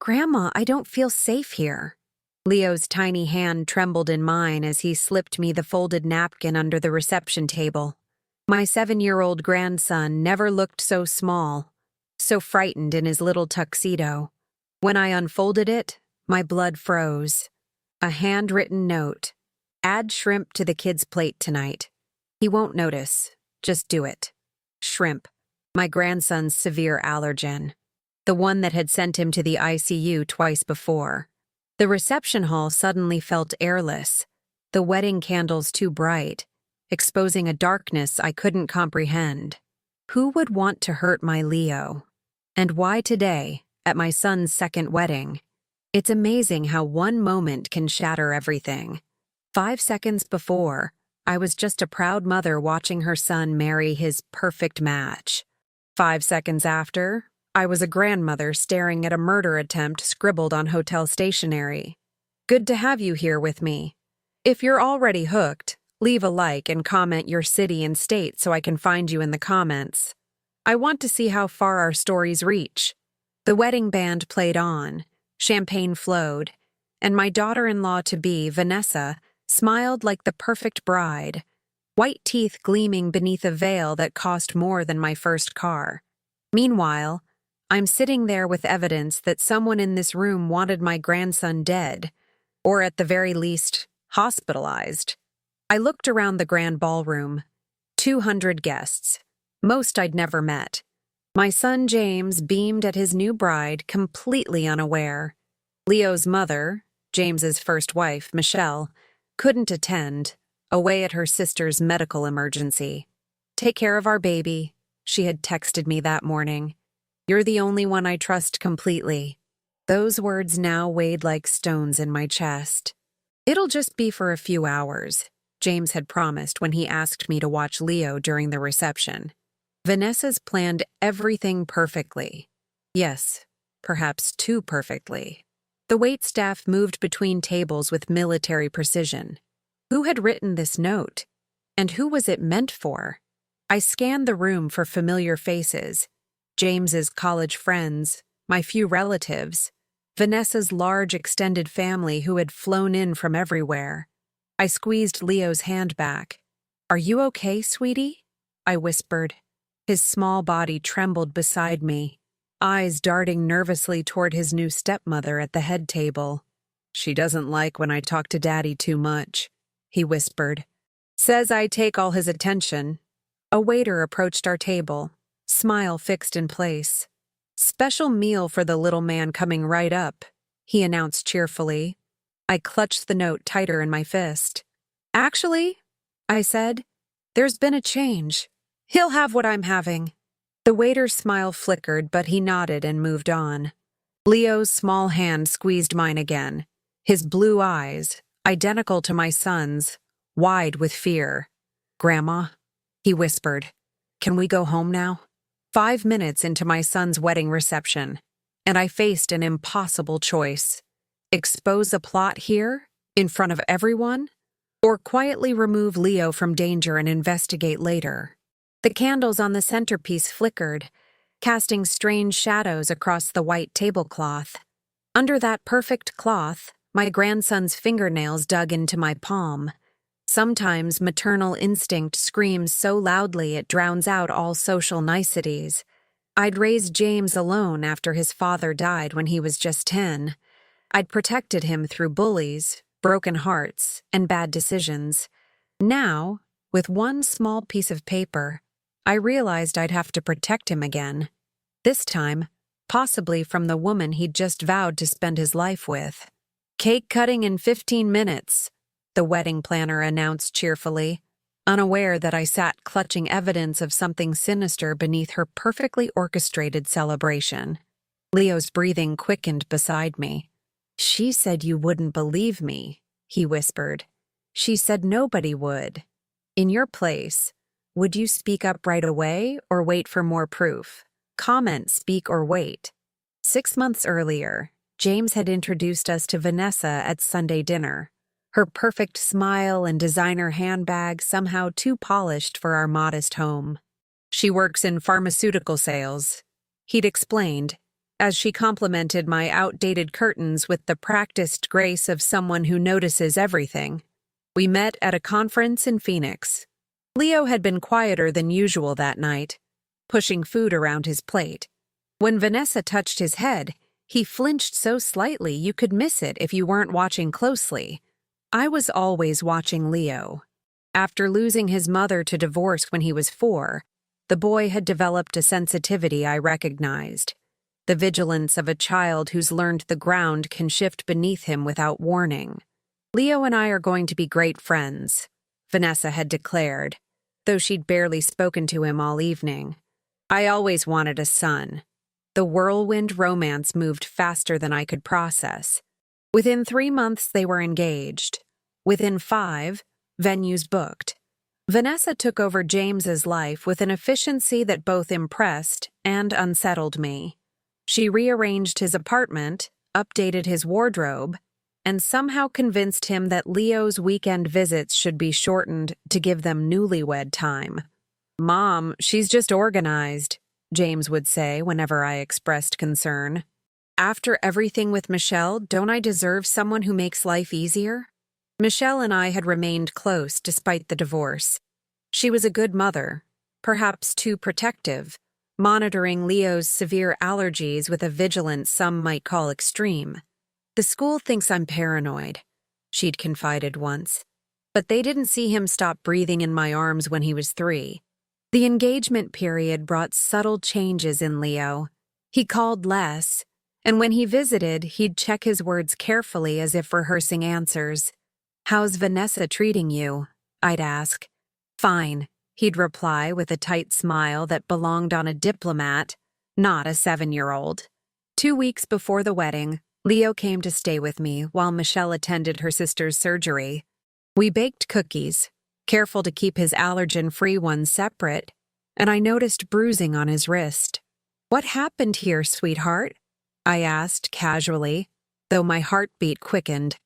Grandma, I don't feel safe here. Leo's tiny hand trembled in mine as he slipped me the folded napkin under the reception table. My 7-year-old grandson never looked so small, so frightened in his little tuxedo. When I unfolded it, my blood froze. A handwritten note. Add shrimp to the kid's plate tonight. He won't notice. Just do it. Shrimp. My grandson's severe allergen. The one that had sent him to the ICU twice before. The reception hall suddenly felt airless, the wedding candles too bright, exposing a darkness I couldn't comprehend. Who would want to hurt my Leo? And why today, at my son's second wedding? It's amazing how one moment can shatter everything. 5 seconds before, I was just a proud mother watching her son marry his perfect match. 5 seconds after, I was a grandmother staring at a murder attempt scribbled on hotel stationery. Good to have you here with me. If you're already hooked, leave a like and comment your city and state so I can find you in the comments. I want to see how far our stories reach. The wedding band played on, champagne flowed, and my daughter-in-law-to-be, Vanessa, smiled like the perfect bride, white teeth gleaming beneath a veil that cost more than my first car. Meanwhile, I'm sitting there with evidence that someone in this room wanted my grandson dead, or at the very least, hospitalized. I looked around the grand ballroom. 200 guests, most I'd never met. My son James beamed at his new bride, completely unaware. Leo's mother, James's first wife, Michelle, couldn't attend, away at her sister's medical emergency. Take care of our baby, she had texted me that morning. You're the only one I trust completely. Those words now weighed like stones in my chest. It'll just be for a few hours, James had promised when he asked me to watch Leo during the reception. Vanessa's planned everything perfectly. Yes, perhaps too perfectly. The waitstaff moved between tables with military precision. Who had written this note? And who was it meant for? I scanned the room for familiar faces. James's college friends, my few relatives, Vanessa's large extended family who had flown in from everywhere. I squeezed Leo's hand back. Are you okay, sweetie? I whispered. His small body trembled beside me, eyes darting nervously toward his new stepmother at the head table. She doesn't like when I talk to Daddy too much, he whispered. Says I take all his attention. A waiter approached our table, smile fixed in place. Special meal for the little man coming right up, he announced cheerfully. I clutched the note tighter in my fist. Actually, I said, there's been a change. He'll have what I'm having. The waiter's smile flickered, but he nodded and moved on. Leo's small hand squeezed mine again, his blue eyes, identical to my son's, wide with fear. Grandma, he whispered, can we go home now? 5 minutes into my son's wedding reception, and I faced an impossible choice. Expose a plot here, in front of everyone, or quietly remove Leo from danger and investigate later. The candles on the centerpiece flickered, casting strange shadows across the white tablecloth. Under that perfect cloth, my grandson's fingernails dug into my palm. Sometimes maternal instinct screams so loudly it drowns out all social niceties. I'd raised James alone after his father died when he was just 10. I'd protected him through bullies, broken hearts, and bad decisions. Now, with one small piece of paper, I realized I'd have to protect him again. This time, possibly from the woman he'd just vowed to spend his life with. Cake cutting in 15 minutes, the wedding planner announced cheerfully, unaware that I sat clutching evidence of something sinister beneath her perfectly orchestrated celebration. Leo's breathing quickened beside me. She said you wouldn't believe me, he whispered. She said nobody would. In your place, would you speak up right away or wait for more proof? Comment, speak, or wait. 6 months earlier, James had introduced us to Vanessa at Sunday dinner. Her perfect smile and designer handbag somehow too polished for our modest home. She works in pharmaceutical sales, he'd explained, as she complimented my outdated curtains with the practiced grace of someone who notices everything. We met at a conference in Phoenix. Leo had been quieter than usual that night, pushing food around his plate. When Vanessa touched his head, he flinched so slightly you could miss it if you weren't watching closely. I was always watching Leo. After losing his mother to divorce when he was 4, the boy had developed a sensitivity I recognized. The vigilance of a child who's learned the ground can shift beneath him without warning. Leo and I are going to be great friends, Vanessa had declared, though she'd barely spoken to him all evening. I always wanted a son. The whirlwind romance moved faster than I could process. Within 3 months, they were engaged. Within 5, venues booked. Vanessa took over James's life with an efficiency that both impressed and unsettled me. She rearranged his apartment, updated his wardrobe, and somehow convinced him that Leo's weekend visits should be shortened to give them newlywed time. "Mom, she's just organized," James would say whenever I expressed concern. "After everything with Michelle, don't I deserve someone who makes life easier?" Michelle and I had remained close despite the divorce. She was a good mother, perhaps too protective, monitoring Leo's severe allergies with a vigilance some might call extreme. "The school thinks I'm paranoid," she'd confided once. But they didn't see him stop breathing in my arms when he was 3. The engagement period brought subtle changes in Leo. He called less, and when he visited, he'd check his words carefully as if rehearsing answers. "How's Vanessa treating you?" I'd ask. "Fine," he'd reply with a tight smile that belonged on a diplomat, not a 7-year-old. 2 weeks before the wedding, Leo came to stay with me while Michelle attended her sister's surgery. We baked cookies, careful to keep his allergen-free ones separate, and I noticed bruising on his wrist. "What happened here, sweetheart?" I asked casually, though my heartbeat quickened.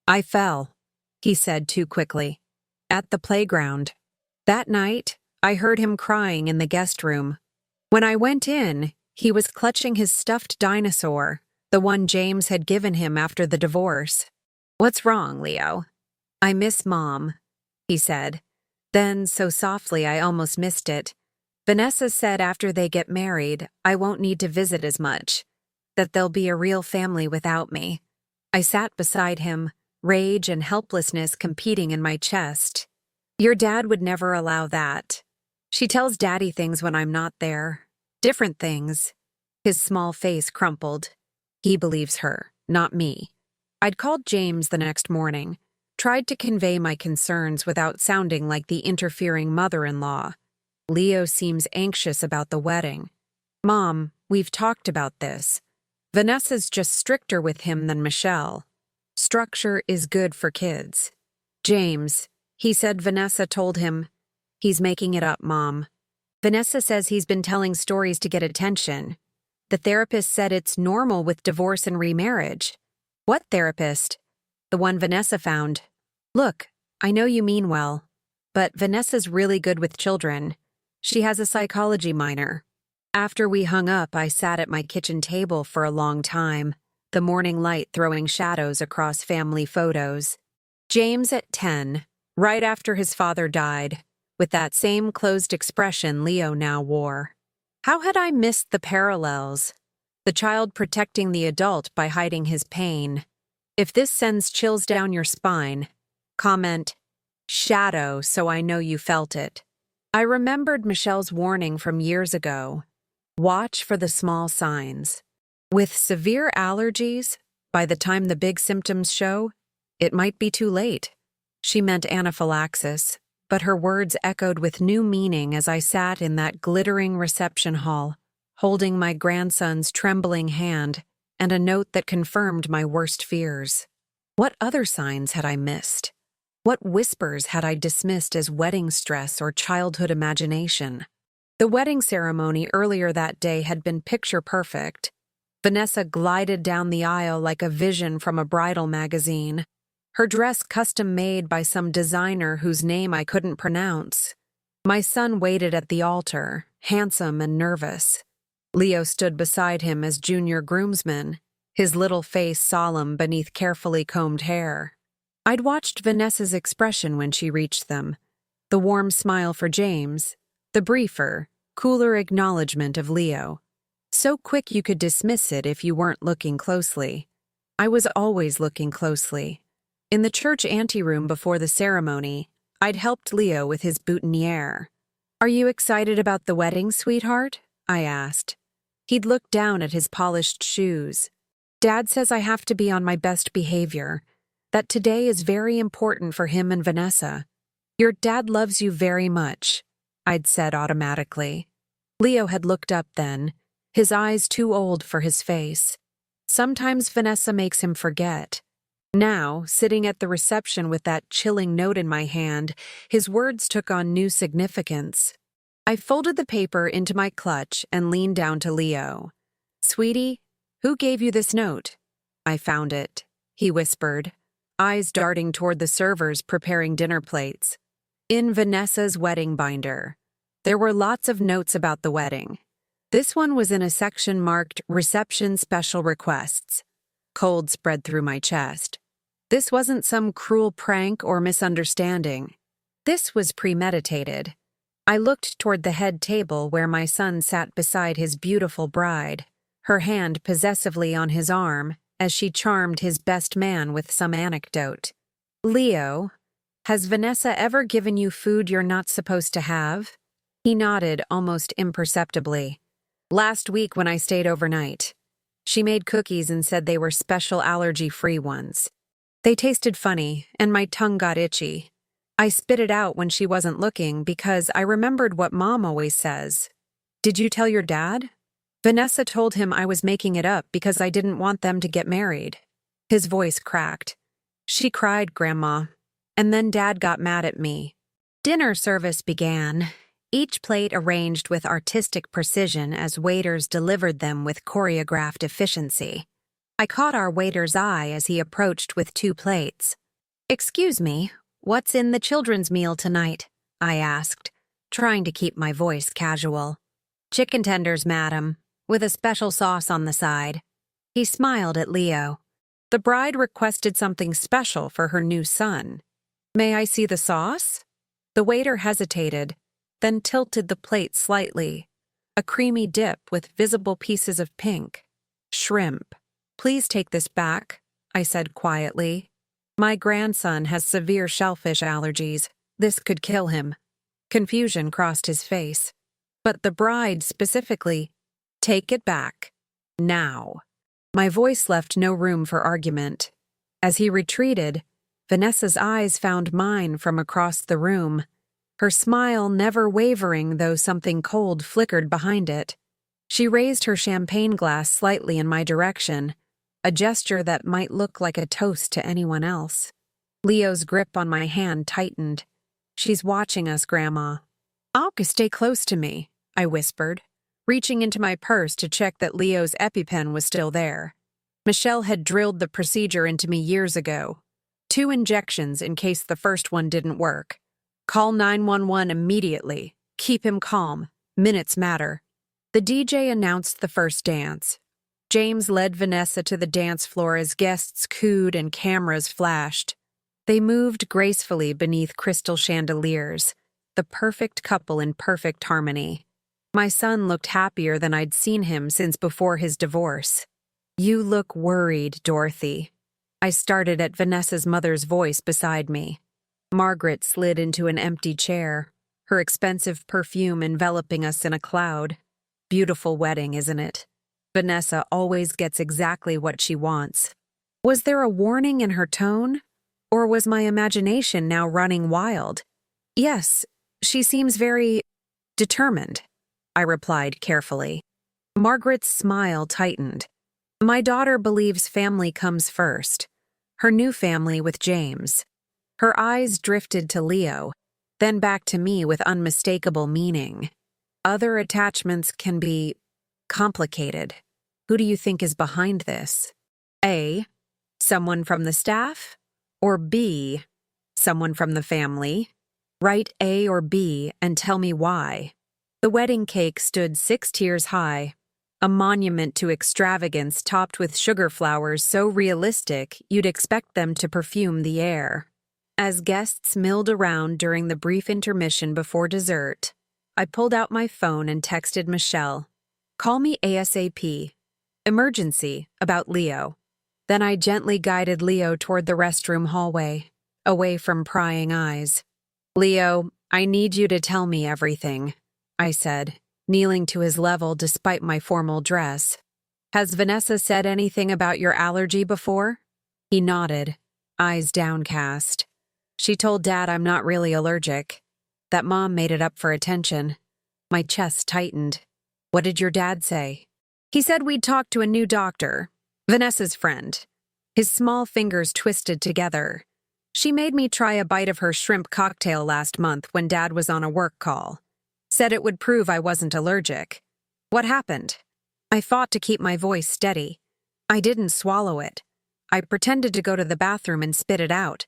"I fell," he said too quickly. "At the playground." That night, I heard him crying in the guest room. When I went in, he was clutching his stuffed dinosaur, the one James had given him after the divorce. "What's wrong, Leo?" "I miss Mom," he said. Then, so softly I almost missed it, "Vanessa said after they get married, I won't need to visit as much, that they'll be a real family without me." I sat beside him, rage and helplessness competing in my chest. "Your dad would never allow that. She tells Daddy things when I'm not there. Different things." His small face crumpled. He believes her, not me. I'd called James the next morning, tried to convey my concerns without sounding like the interfering mother-in-law. "Leo seems anxious about the wedding. Mom, we've talked about this. Vanessa's just stricter with him than Michelle. Structure is good for kids." "James," he said Vanessa told him. "He's making it up, Mom. Vanessa says he's been telling stories to get attention. The therapist said it's normal with divorce and remarriage." "What therapist?" "The one Vanessa found." "Look, I know you mean well, but Vanessa's really good with children. She has a psychology minor." After we hung up, I sat at my kitchen table for a long time, the morning light throwing shadows across family photos. James at 10, right after his father died, with that same closed expression Leo now wore. How had I missed the parallels? The child protecting the adult by hiding his pain. If this sends chills down your spine, comment, "shadow," so I know you felt it. I remembered Michelle's warning from years ago. Watch for the small signs. With severe allergies, by the time the big symptoms show, it might be too late. She meant anaphylaxis, but her words echoed with new meaning as I sat in that glittering reception hall, holding my grandson's trembling hand and a note that confirmed my worst fears. What other signs had I missed? What whispers had I dismissed as wedding stress or childhood imagination? The wedding ceremony earlier that day had been picture perfect. Vanessa glided down the aisle like a vision from a bridal magazine, her dress custom-made by some designer whose name I couldn't pronounce. My son waited at the altar, handsome and nervous. Leo stood beside him as junior groomsman, his little face solemn beneath carefully combed hair. I'd watched Vanessa's expression when she reached them, the warm smile for James, the briefer, cooler acknowledgement of Leo. So quick you could dismiss it if you weren't looking closely. I was always looking closely. In the church anteroom before the ceremony, I'd helped Leo with his boutonniere. "Are you excited about the wedding, sweetheart?" I asked. He'd looked down at his polished shoes. "Dad says I have to be on my best behavior, that today is very important for him and Vanessa. Your dad loves you very much," I'd said automatically. Leo had looked up then, his eyes too old for his face. Sometimes Vanessa makes him forget. Now, sitting at the reception with that chilling note in my hand, his words took on new significance. I folded the paper into my clutch and leaned down to Leo. "Sweetie, who gave you this note?" "I found it," he whispered, eyes darting toward the servers preparing dinner plates. "In Vanessa's wedding binder." There were lots of notes about the wedding. This one was in a section marked Reception Special Requests. Cold spread through my chest. This wasn't some cruel prank or misunderstanding. This was premeditated. I looked toward the head table where my son sat beside his beautiful bride, her hand possessively on his arm as she charmed his best man with some anecdote. "Leo, has Vanessa ever given you food you're not supposed to have?" He nodded almost imperceptibly. "Last week when I stayed overnight. She made cookies and said they were special allergy-free ones. They tasted funny, and my tongue got itchy. I spit it out when she wasn't looking because I remembered what Mom always says. Did you tell your dad?" "Vanessa told him I was making it up because I didn't want them to get married." His voice cracked. "She cried, Grandma. And then Dad got mad at me." Dinner service began, each plate arranged with artistic precision as waiters delivered them with choreographed efficiency. I caught our waiter's eye as he approached with 2 plates. "Excuse me, what's in the children's meal tonight?" I asked, trying to keep my voice casual. "Chicken tenders, madam, with a special sauce on the side." He smiled at Leo. The bride requested something special for her new son. "May I see the sauce?" The waiter hesitated, then tilted the plate slightly. A creamy dip with visible pieces of pink. "Shrimp. Please take this back," I said quietly. "My grandson has severe shellfish allergies. This could kill him." Confusion crossed his face. But the bride specifically, "Take it back. Now." My voice left no room for argument. As he retreated, Vanessa's eyes found mine from across the room, her smile never wavering though something cold flickered behind it. She raised her champagne glass slightly in my direction, a gesture that might look like a toast to anyone else. Leo's grip on my hand tightened. "She's watching us, Grandma." "I'll stay close to me," I whispered, reaching into my purse to check that Leo's EpiPen was still there. Michelle had drilled the procedure into me years ago. 2 injections in case the first one didn't work. "Call 911 immediately. Keep him calm. Minutes matter." The DJ announced the first dance. James led Vanessa to the dance floor as guests cooed and cameras flashed. They moved gracefully beneath crystal chandeliers, the perfect couple in perfect harmony. My son looked happier than I'd seen him since before his divorce. "You look worried, Dorothy." I started at Vanessa's mother's voice beside me. Margaret slid into an empty chair, her expensive perfume enveloping us in a cloud. Beautiful wedding, isn't it? Vanessa always gets exactly what she wants. Was there a warning in her tone? Or was my imagination now running wild? "Yes, she seems very determined," I replied carefully. Margaret's smile tightened. "My daughter believes family comes first. Her new family with James." Her eyes drifted to Leo, then back to me with unmistakable meaning. "Other attachments can be complicated. Who do you think is behind this? A, someone from the staff? Or B, someone from the family? Write A or B and tell me why." The wedding cake stood 6 tiers high, a monument to extravagance topped with sugar flowers so realistic you'd expect them to perfume the air. As guests milled around during the brief intermission before dessert, I pulled out my phone and texted Michelle, "Call me ASAP. Emergency, about Leo." Then I gently guided Leo toward the restroom hallway, away from prying eyes. "Leo, I need you to tell me everything," I said, kneeling to his level despite my formal dress. "Has Vanessa said anything about your allergy before?" He nodded, eyes downcast. "She told Dad I'm not really allergic. That Mom made it up for attention." My chest tightened. "What did your dad say?" "He said we'd talk to a new doctor, Vanessa's friend." His small fingers twisted together. "She made me try a bite of her shrimp cocktail last month when Dad was on a work call. Said it would prove I wasn't allergic." "What happened?" I fought to keep my voice steady. "I didn't swallow it. I pretended to go to the bathroom and spit it out.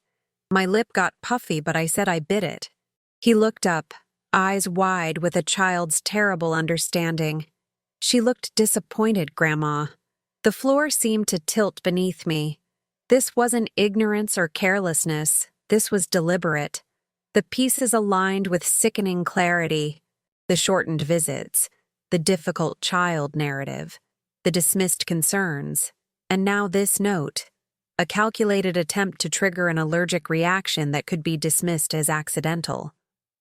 My lip got puffy, but I said I bit it." He looked up, eyes wide with a child's terrible understanding. "She looked disappointed, Grandma." The floor seemed to tilt beneath me. This wasn't ignorance or carelessness. This was deliberate. The pieces aligned with sickening clarity. The shortened visits, the difficult child narrative, the dismissed concerns, and now this note, a calculated attempt to trigger an allergic reaction that could be dismissed as accidental.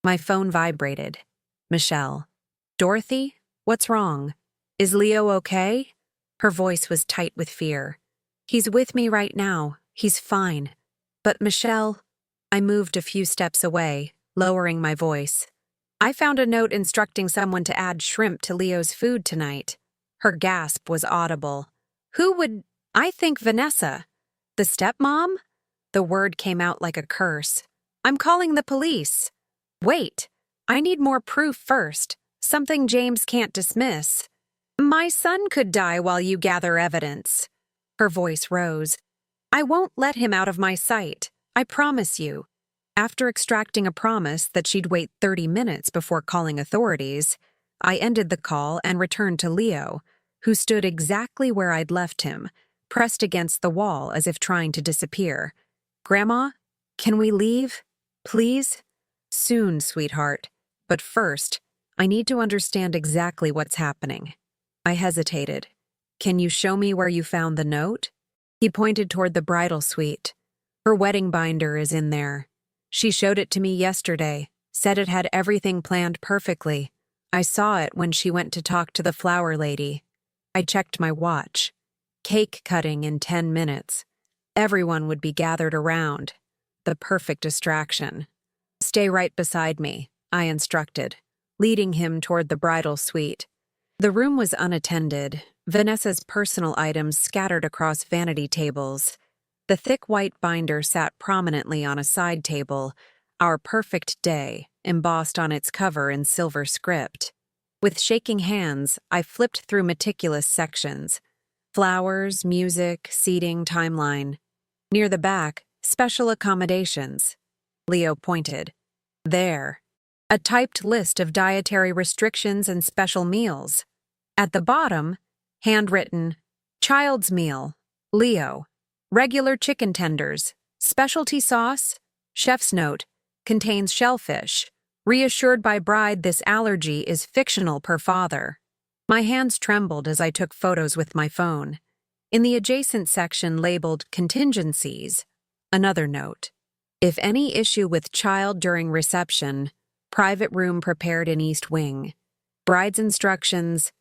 My phone vibrated. "Michelle." "Dorothy? What's wrong? Is Leo okay?" Her voice was tight with fear. "He's with me right now. He's fine." "But Michelle..." I moved a few steps away, lowering my voice. "I found a note instructing someone to add shrimp to Leo's food tonight." Her gasp was audible. "Who would..." "I think Vanessa." "The stepmom?" The word came out like a curse. "I'm calling the police." "Wait, I need more proof first. Something James can't dismiss." "My son could die while you gather evidence." Her voice rose. "I won't let him out of my sight. I promise you." After extracting a promise that she'd wait 30 minutes before calling authorities, I ended the call and returned to Leo, who stood exactly where I'd left him, pressed against the wall as if trying to disappear. "Grandma, can we leave? Please?" "Soon, sweetheart. But first, I need to understand exactly what's happening." I hesitated. "Can you show me where you found the note?" He pointed toward the bridal suite. "Her wedding binder is in there. She showed it to me yesterday, said it had everything planned perfectly. I saw it when she went to talk to the flower lady." I checked my watch. Cake cutting in 10 minutes. Everyone would be gathered around. The perfect distraction. "Stay right beside me," I instructed, leading him toward the bridal suite. The room was unattended, Vanessa's personal items scattered across vanity tables. The thick white binder sat prominently on a side table, "Our Perfect Day," embossed on its cover in silver script. With shaking hands, I flipped through meticulous sections. Flowers, music, seating, timeline. Near the back, special accommodations. Leo pointed. "There." A typed list of dietary restrictions and special meals. At the bottom, handwritten, "Child's meal, Leo. Regular chicken tenders, specialty sauce, chef's note, contains shellfish. Reassured by bride this allergy is fictional per father." My hands trembled as I took photos with my phone. In the adjacent section labeled contingencies, another note. "If any issue with child during reception, private room prepared in East Wing. Bride's instructions,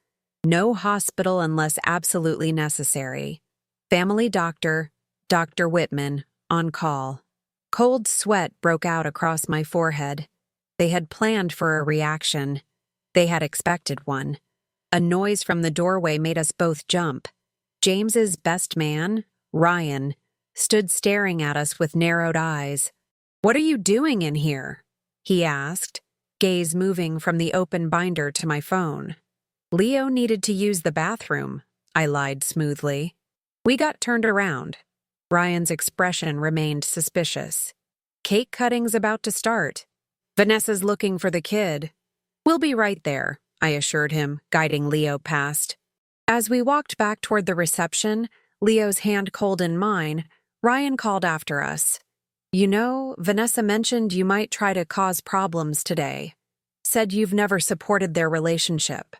no hospital unless absolutely necessary. Family doctor, Dr. Whitman, on call." Cold sweat broke out across my forehead. They had planned for a reaction. They had expected one. A noise from the doorway made us both jump. James's best man, Ryan, stood staring at us with narrowed eyes. "What are you doing in here?" he asked, gaze moving from the open binder to my phone. "Leo needed to use the bathroom," I lied smoothly. We got turned around. Ryan's expression remained suspicious. "Cake cutting's about to start. Vanessa's looking for the kid." "We'll be right there," I assured him, guiding Leo past. As we walked back toward the reception, Leo's hand cold in mine, Ryan called after us. You know, Vanessa mentioned you might try to cause problems today. Said you've never supported their relationship.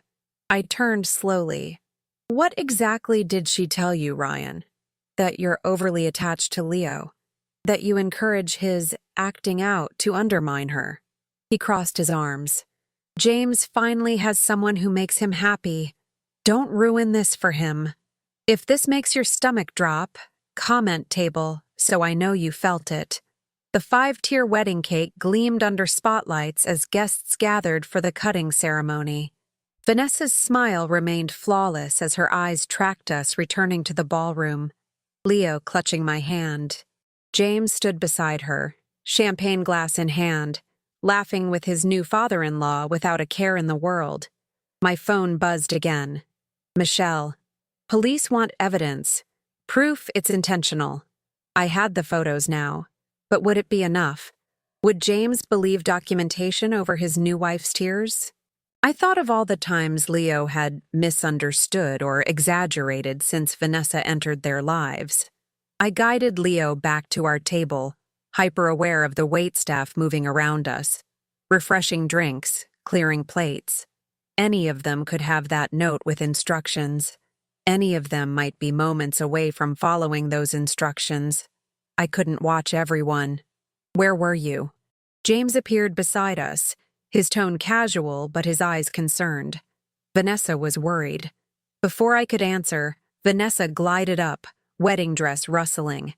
I turned slowly. What exactly did she tell you, Ryan? That you're overly attached to Leo? That you encourage his acting out to undermine her? He crossed his arms. James finally has someone who makes him happy. Don't ruin this for him. If this makes your stomach drop, comment table, so I know you felt it. The 5-tier wedding cake gleamed under spotlights as guests gathered for the cutting ceremony. Vanessa's smile remained flawless as her eyes tracked us returning to the ballroom, Leo clutching my hand. James stood beside her, champagne glass in hand, laughing with his new father-in-law without a care in the world. My phone buzzed again. Michelle, police want evidence. Proof it's intentional. I had the photos now. But would it be enough? Would James believe documentation over his new wife's tears? I thought of all the times Leo had misunderstood or exaggerated since Vanessa entered their lives. I guided Leo back to our table, hyper-aware of the waitstaff moving around us, refreshing drinks, clearing plates. Any of them could have that note with instructions. Any of them might be moments away from following those instructions. I couldn't watch everyone. Where were you? James appeared beside us, his tone casual but his eyes concerned. Vanessa was worried. Before I could answer, Vanessa glided up, wedding dress rustling.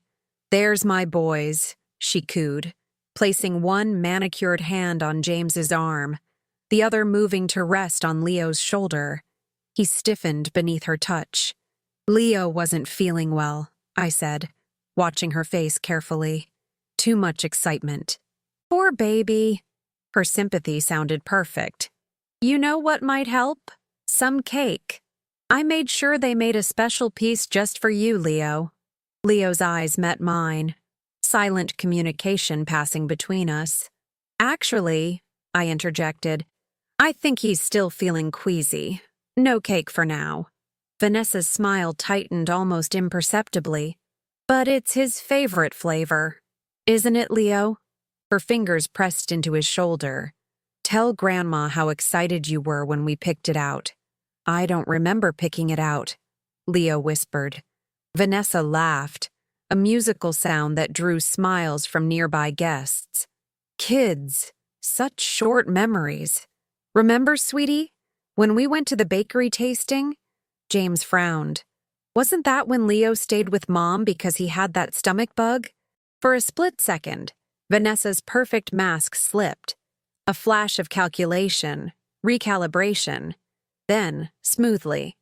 There's my boys, she cooed, placing one manicured hand on James's arm, the other moving to rest on Leo's shoulder. He stiffened beneath her touch. Leo wasn't feeling well, I said, watching her face carefully. Too much excitement. Poor baby. Her sympathy sounded perfect. You know what might help? Some cake. I made sure they made a special piece just for you, Leo. Leo's eyes met mine. Silent communication passing between us. Actually, I interjected, I think he's still feeling queasy. No cake for now. Vanessa's smile tightened almost imperceptibly. But it's his favorite flavor. Isn't it, Leo? Her fingers pressed into his shoulder. Tell Grandma how excited you were when we picked it out. I don't remember picking it out, Leo whispered. Vanessa laughed, a musical sound that drew smiles from nearby guests. Kids, such short memories. Remember, sweetie, when we went to the bakery tasting? James frowned. Wasn't that when Leo stayed with Mom because he had that stomach bug? For a split second, Vanessa's perfect mask slipped. A flash of calculation, recalibration. Then, smoothly,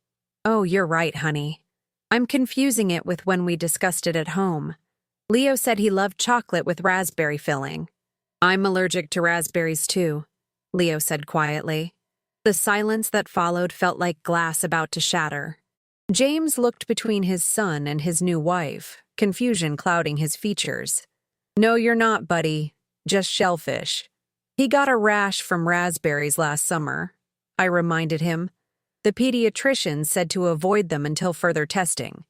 oh, you're right, honey. I'm confusing it with when we discussed it at home. Leo said he loved chocolate with raspberry filling. I'm allergic to raspberries too, Leo said quietly. The silence that followed felt like glass about to shatter. James looked between his son and his new wife, confusion clouding his features. No, you're not, buddy. Just shellfish. He got a rash from raspberries last summer, I reminded him. The pediatrician said to avoid them until further testing.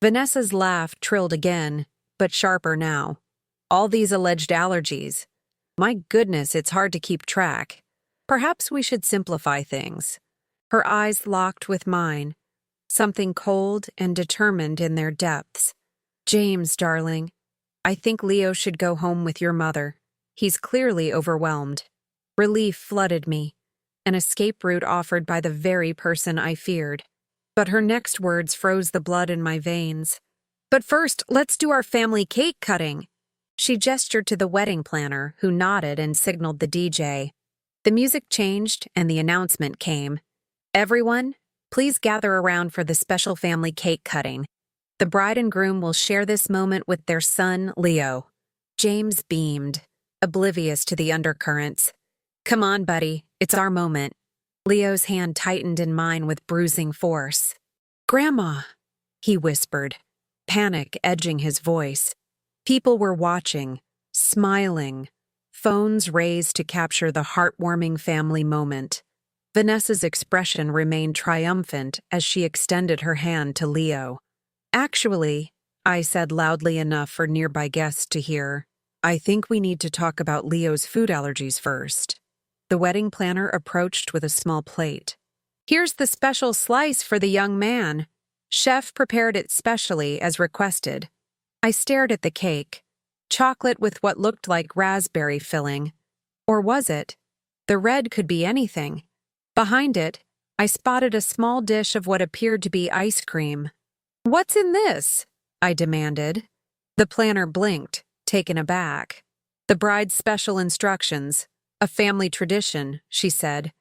Vanessa's laugh trilled again, but sharper now. All these alleged allergies. My goodness, it's hard to keep track. Perhaps we should simplify things. Her eyes locked with mine, something cold and determined in their depths. James, darling, I think Leo should go home with your mother. He's clearly overwhelmed. Relief flooded me, an escape route offered by the very person I feared. But her next words froze the blood in my veins. But first, let's do our family cake cutting. She gestured to the wedding planner, who nodded and signaled the DJ. The music changed and the announcement came. Everyone, please gather around for the special family cake cutting. The bride and groom will share this moment with their son, Leo. James beamed, oblivious to the undercurrents. Come on, buddy, it's our moment. Leo's hand tightened in mine with bruising force. Grandma, he whispered, panic edging his voice. People were watching, smiling, phones raised to capture the heartwarming family moment. Vanessa's expression remained triumphant as she extended her hand to Leo. Actually, I said loudly enough for nearby guests to hear, I think we need to talk about Leo's food allergies first. The wedding planner approached with a small plate. Here's the special slice for the young man. Chef prepared it specially as requested. I stared at the cake. Chocolate with what looked like raspberry filling. Or was it? The red could be anything. Behind it, I spotted a small dish of what appeared to be ice cream. What's in this? I demanded. The planner blinked, taken aback. The bride's special instructions. A family tradition, she said.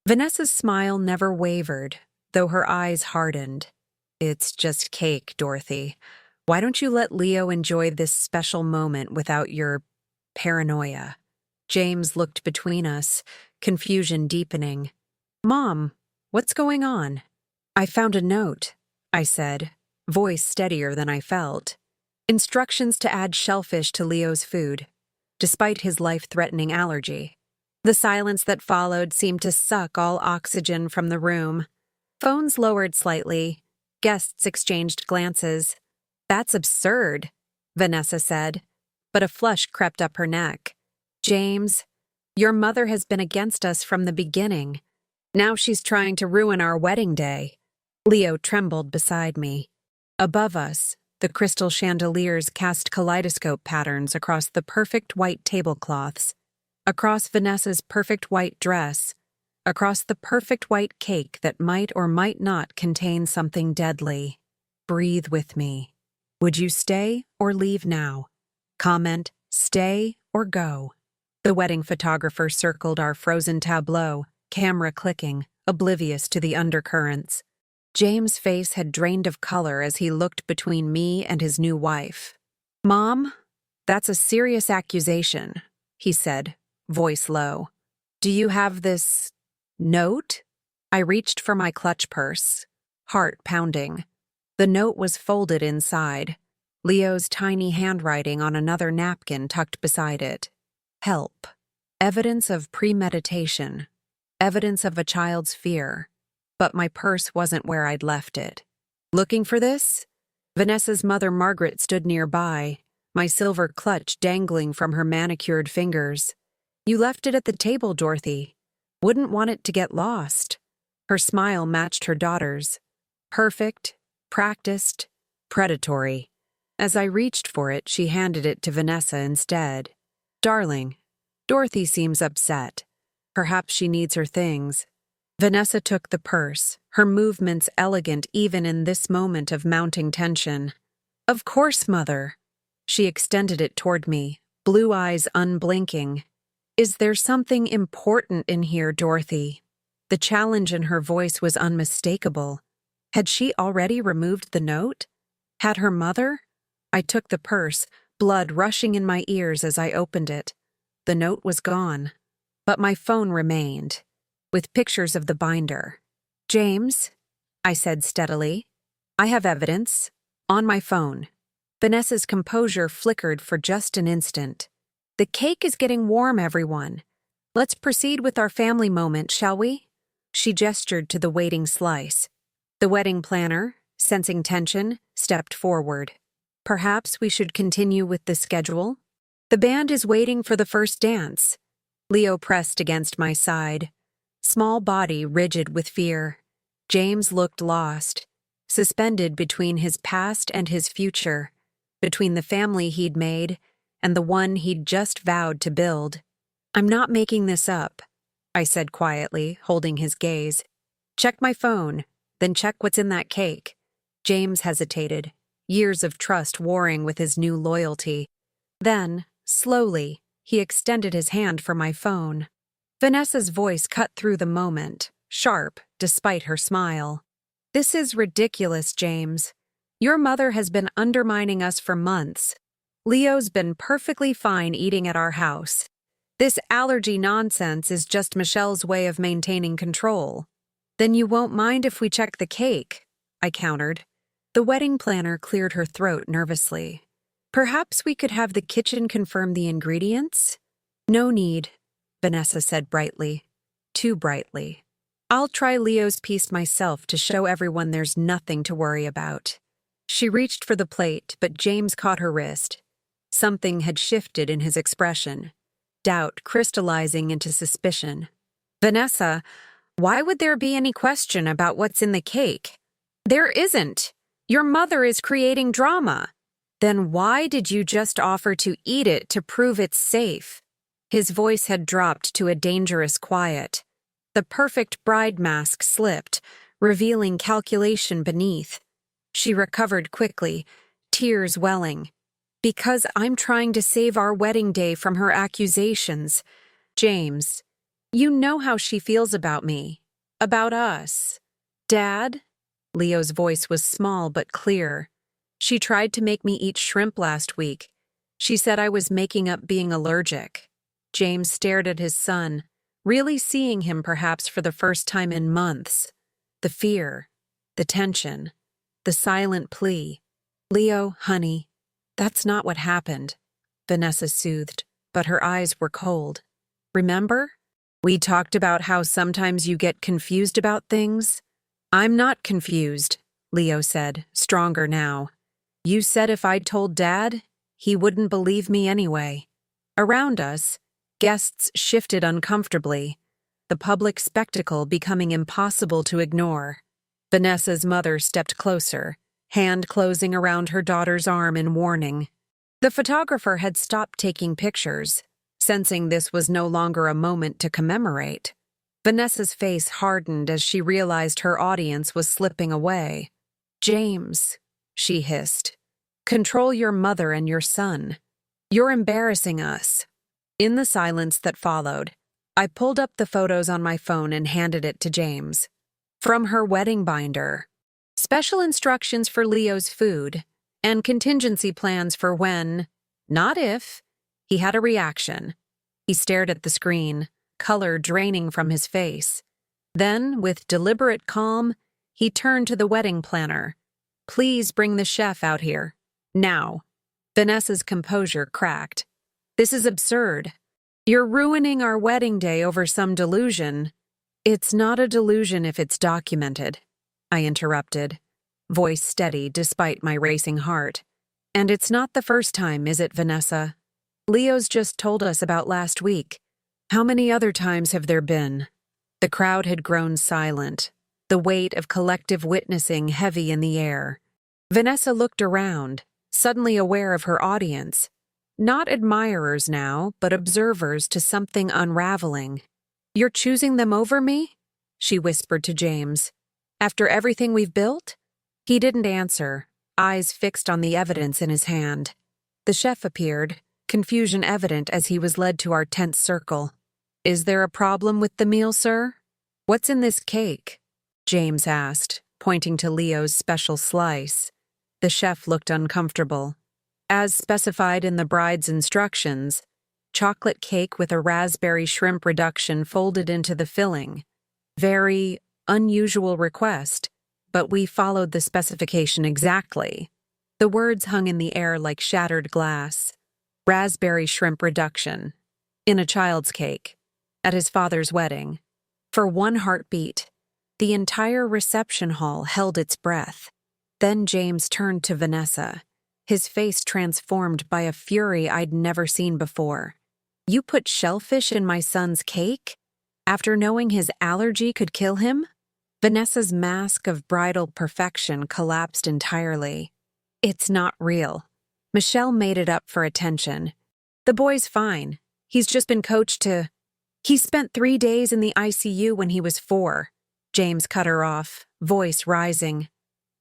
Vanessa's smile never wavered, though her eyes hardened. It's just cake, Dorothy. Why don't you let Leo enjoy this special moment without your paranoia? James looked between us, confusion deepening. Mom, what's going on? I found a note, I said, voice steadier than I felt. Instructions to add shellfish to Leo's food, despite his life-threatening allergy. The silence that followed seemed to suck all oxygen from the room. Phones lowered slightly. Guests exchanged glances. That's absurd, Vanessa said, but a flush crept up her neck. James, your mother has been against us from the beginning. Now she's trying to ruin our wedding day. Leo trembled beside me. Above us, the crystal chandeliers cast kaleidoscope patterns across the perfect white tablecloths, across Vanessa's perfect white dress, across the perfect white cake that might or might not contain something deadly. Breathe with me. Would you stay or leave now? Comment, stay or go. The wedding photographer circled our frozen tableau, camera clicking, oblivious to the undercurrents. James' face had drained of color as he looked between me and his new wife. Mom, that's a serious accusation, he said, voice low. Do you have this note? I reached for my clutch purse, heart pounding. The note was folded inside, Leo's tiny handwriting on another napkin tucked beside it. Help. Evidence of premeditation. Evidence of a child's fear. But my purse wasn't where I'd left it. Looking for this? Vanessa's mother Margaret stood nearby, my silver clutch dangling from her manicured fingers. You left it at the table, Dorothy. Wouldn't want it to get lost. Her smile matched her daughter's. Perfect, practiced, predatory. As I reached for it, she handed it to Vanessa instead. Darling, Dorothy seems upset. Perhaps she needs her things. Vanessa took the purse, her movements elegant even in this moment of mounting tension. Of course, Mother. She extended it toward me, blue eyes unblinking. Is there something important in here, Dorothy? The challenge in her voice was unmistakable. Had she already removed the note? Had her mother? I took the purse, blood rushing in my ears as I opened it. The note was gone, but my phone remained, with pictures of the binder. James, I said steadily, I have evidence. On my phone. Vanessa's composure flickered for just an instant. The cake is getting warm, everyone. Let's proceed with our family moment, shall we? She gestured to the waiting slice. The wedding planner, sensing tension, stepped forward. Perhaps we should continue with the schedule? The band is waiting for the first dance. Leo pressed against my side, small body rigid with fear. James looked lost, suspended between his past and his future, between the family he'd made and the one he'd just vowed to build. I'm not making this up, I said quietly, holding his gaze. Check my phone, then check what's in that cake. James hesitated, years of trust warring with his new loyalty. Then, slowly, he extended his hand for my phone. Vanessa's voice cut through the moment, sharp despite her smile. This is ridiculous, James. Your mother has been undermining us for months. Leo's been perfectly fine eating at our house. This allergy nonsense is just Michelle's way of maintaining control. Then you won't mind if we check the cake, I countered. The wedding planner cleared her throat nervously. Perhaps we could have the kitchen confirm the ingredients? No need, Vanessa said brightly. Too brightly. I'll try Leo's piece myself to show everyone there's nothing to worry about. She reached for the plate, but James caught her wrist. Something had shifted in his expression, doubt crystallizing into suspicion. Vanessa, why would there be any question about what's in the cake? There isn't. Your mother is creating drama. Then why did you just offer to eat it to prove it's safe? His voice had dropped to a dangerous quiet. The perfect bride mask slipped, revealing calculation beneath. She recovered quickly, tears welling. Because I'm trying to save our wedding day from her accusations. James, you know how she feels about me. About us. Dad? Leo's voice was small but clear. She tried to make me eat shrimp last week. She said I was making up being allergic. James stared at his son, really seeing him perhaps for the first time in months. The fear, the tension, the silent plea. Leo, honey, that's not what happened, Vanessa soothed, but her eyes were cold. Remember? We talked about how sometimes you get confused about things. I'm not confused, Leo said, stronger now. You said if I'd told Dad, he wouldn't believe me anyway. Around us, guests shifted uncomfortably, the public spectacle becoming impossible to ignore. Vanessa's mother stepped closer, hand closing around her daughter's arm in warning. The photographer had stopped taking pictures, sensing this was no longer a moment to commemorate. Vanessa's face hardened as she realized her audience was slipping away. James, she hissed, control your mother and your son. You're embarrassing us. In the silence that followed, I pulled up the photos on my phone and handed it to James. From her wedding binder. Special instructions for Leo's food, and contingency plans for when, not if, he had a reaction. He stared at the screen, color draining from his face. Then, with deliberate calm, he turned to the wedding planner. Please bring the chef out here. Now. Vanessa's composure cracked. This is absurd. You're ruining our wedding day over some delusion. It's not a delusion if it's documented, I interrupted, voice steady despite my racing heart. And it's not the first time, is it, Vanessa? Leo's just told us about last week. How many other times have there been? The crowd had grown silent, the weight of collective witnessing heavy in the air. Vanessa looked around, suddenly aware of her audience. Not admirers now, but observers to something unraveling. You're choosing them over me? She whispered to James. After everything we've built? He didn't answer, eyes fixed on the evidence in his hand. The chef appeared, confusion evident as he was led to our tense circle. Is there a problem with the meal, sir? What's in this cake? James asked, pointing to Leo's special slice. The chef looked uncomfortable. As specified in the bride's instructions, chocolate cake with a raspberry shrimp reduction folded into the filling. Very unusual request, but we followed the specification exactly. The words hung in the air like shattered glass. Raspberry shrimp reduction. In a child's cake. At his father's wedding. For one heartbeat, the entire reception hall held its breath. Then James turned to Vanessa, his face transformed by a fury I'd never seen before. You put shellfish in my son's cake? After knowing his allergy could kill him? Vanessa's mask of bridal perfection collapsed entirely. It's not real. Michelle made it up for attention. The boy's fine. He's just been coached to... He spent 3 days in the ICU when he was 4. James cut her off, voice rising.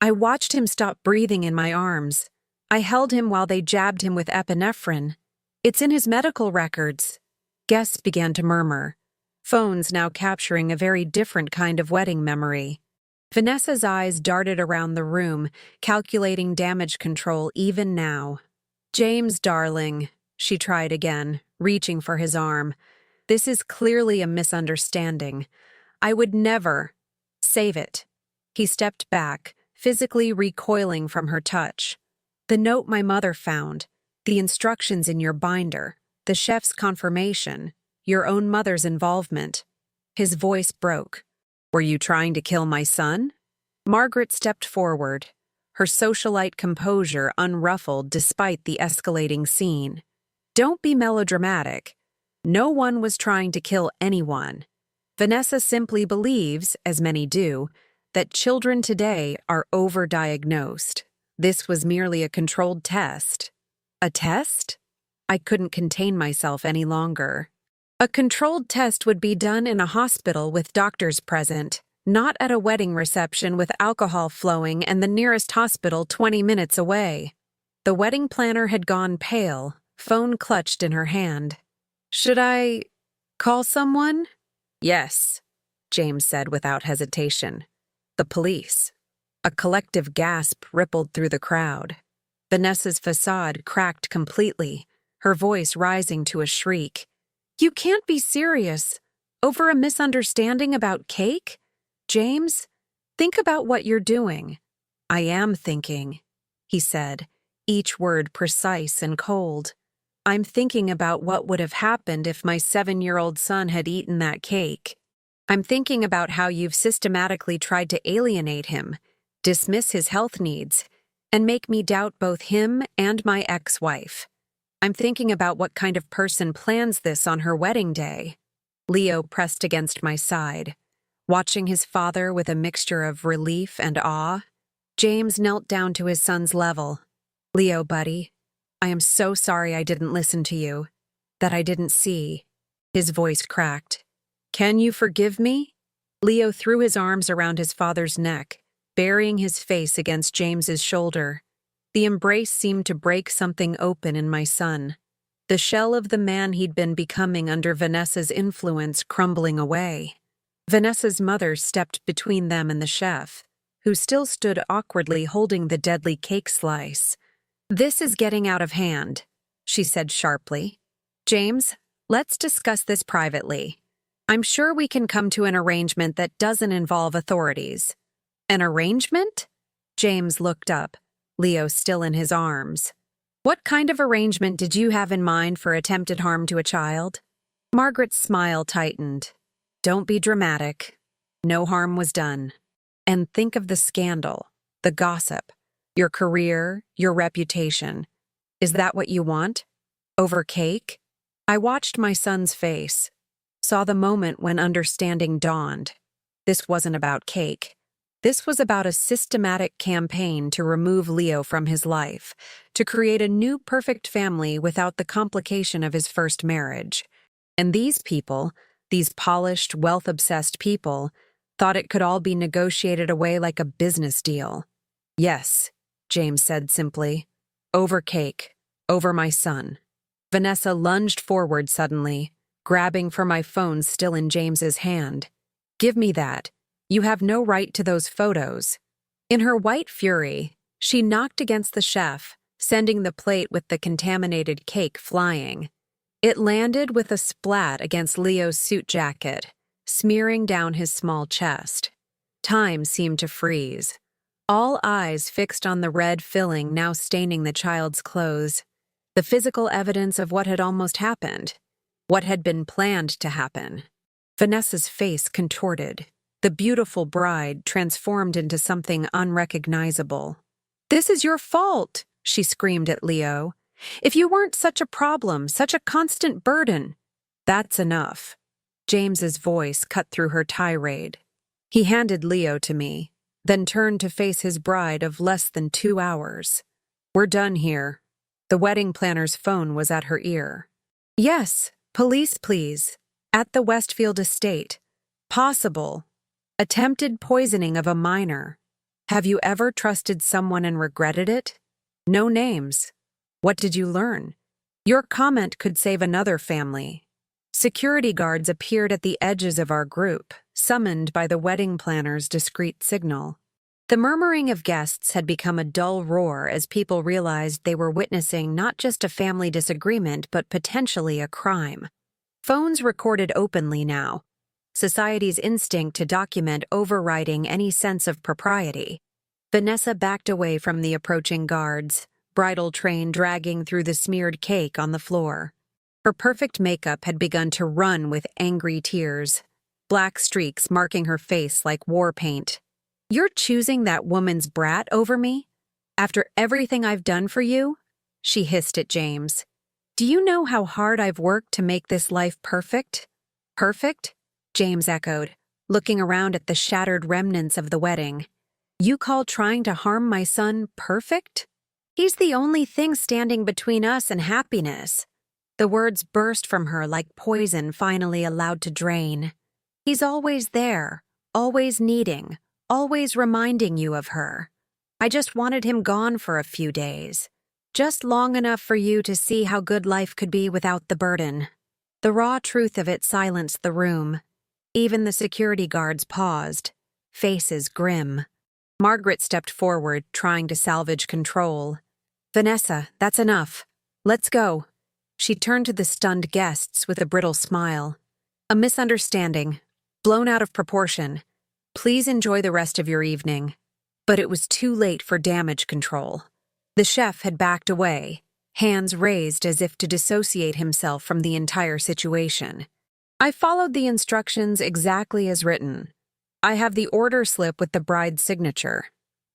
I watched him stop breathing in my arms. I held him while they jabbed him with epinephrine. It's in his medical records. Guests began to murmur, phones now capturing a very different kind of wedding memory. Vanessa's eyes darted around the room, calculating damage control even now. James, darling, she tried again, reaching for his arm. This is clearly a misunderstanding. I would never... Save it. He stepped back, physically recoiling from her touch. The note my mother found, the instructions in your binder, the chef's confirmation, your own mother's involvement. His voice broke. Were you trying to kill my son? Margaret stepped forward, her socialite composure unruffled despite the escalating scene. Don't be melodramatic. No one was trying to kill anyone. Vanessa simply believes, as many do, that children today are overdiagnosed. This was merely a controlled test. A test? I couldn't contain myself any longer. A controlled test would be done in a hospital with doctors present, not at a wedding reception with alcohol flowing and the nearest hospital 20 minutes away. The wedding planner had gone pale, phone clutched in her hand. Should I call someone? Yes, James said without hesitation. The police. A collective gasp rippled through the crowd. Vanessa's facade cracked completely, her voice rising to a shriek. You can't be serious. Over a misunderstanding about cake? James, think about what you're doing. I am thinking, he said, each word precise and cold. I'm thinking about what would have happened if my 7-year-old son had eaten that cake. I'm thinking about how you've systematically tried to alienate him, dismiss his health needs, and make me doubt both him and my ex-wife. I'm thinking about what kind of person plans this on her wedding day. Leo pressed against my side, watching his father with a mixture of relief and awe. James knelt down to his son's level. Leo, buddy, I am so sorry I didn't listen to you, that I didn't see. His voice cracked. Can you forgive me? Leo threw his arms around his father's neck, burying his face against James's shoulder. The embrace seemed to break something open in my son, the shell of the man he'd been becoming under Vanessa's influence crumbling away. Vanessa's mother stepped between them and the chef, who still stood awkwardly holding the deadly cake slice. This is getting out of hand, she said sharply. James, let's discuss this privately. I'm sure we can come to an arrangement that doesn't involve authorities. An arrangement? James looked up, Leo still in his arms. What kind of arrangement did you have in mind for attempted harm to a child? Margaret's smile tightened. Don't be dramatic. No harm was done. And think of the scandal, the gossip, your career, your reputation. Is that what you want? Over cake? I watched my son's face, saw the moment when understanding dawned. This wasn't about cake. This was about a systematic campaign to remove Leo from his life, to create a new perfect family without the complication of his first marriage. And these people, these polished, wealth-obsessed people, thought it could all be negotiated away like a business deal. Yes, James said simply. Over cake. Over my son. Vanessa lunged forward suddenly, grabbing for my phone still in James's hand. Give me that. You have no right to those photos. In her white fury, she knocked against the chef, sending the plate with the contaminated cake flying. It landed with a splat against Leo's suit jacket, smearing down his small chest. Time seemed to freeze. All eyes fixed on the red filling now staining the child's clothes, the physical evidence of what had almost happened, what had been planned to happen. Vanessa's face contorted. The beautiful bride transformed into something unrecognizable. This is your fault, she screamed at Leo. If you weren't such a problem, such a constant burden. That's enough. James's voice cut through her tirade. He handed Leo to me, then turned to face his bride of less than 2 hours. We're done here. The wedding planner's phone was at her ear. Yes, police please. At the Westfield estate. Possible. Attempted poisoning of a minor. Have you ever trusted someone and regretted it? No names. What did you learn? Your comment could save another family. Security guards appeared at the edges of our group, summoned by the wedding planner's discreet signal. The murmuring of guests had become a dull roar as people realized they were witnessing not just a family disagreement but potentially a crime. Phones recorded openly now, society's instinct to document overriding any sense of propriety. Vanessa backed away from the approaching guards, bridal train dragging through the smeared cake on the floor. Her perfect makeup had begun to run with angry tears. black streaks marking her face like war paint. "You're choosing that woman's brat over me? After everything I've done for you?" she hissed at James. "Do you know how hard I've worked to make this life perfect?" "Perfect?" James echoed, looking around at the shattered remnants of the wedding. "You call trying to harm my son perfect? He's the only thing standing between us and happiness." The words burst from her like poison finally allowed to drain. "He's always there, always needing, always reminding you of her. I just wanted him gone for a few days. Just long enough for you to see how good life could be without the burden." The raw truth of it silenced the room. Even the security guards paused, faces grim. Margaret stepped forward, trying to salvage control. "Vanessa, that's enough. Let's go." She turned to the stunned guests with a brittle smile. "A misunderstanding, blown out of proportion. Please enjoy the rest of your evening." But it was too late for damage control. The chef had backed away, hands raised as if to dissociate himself from the entire situation. "I followed the instructions exactly as written. I have the order slip with the bride's signature.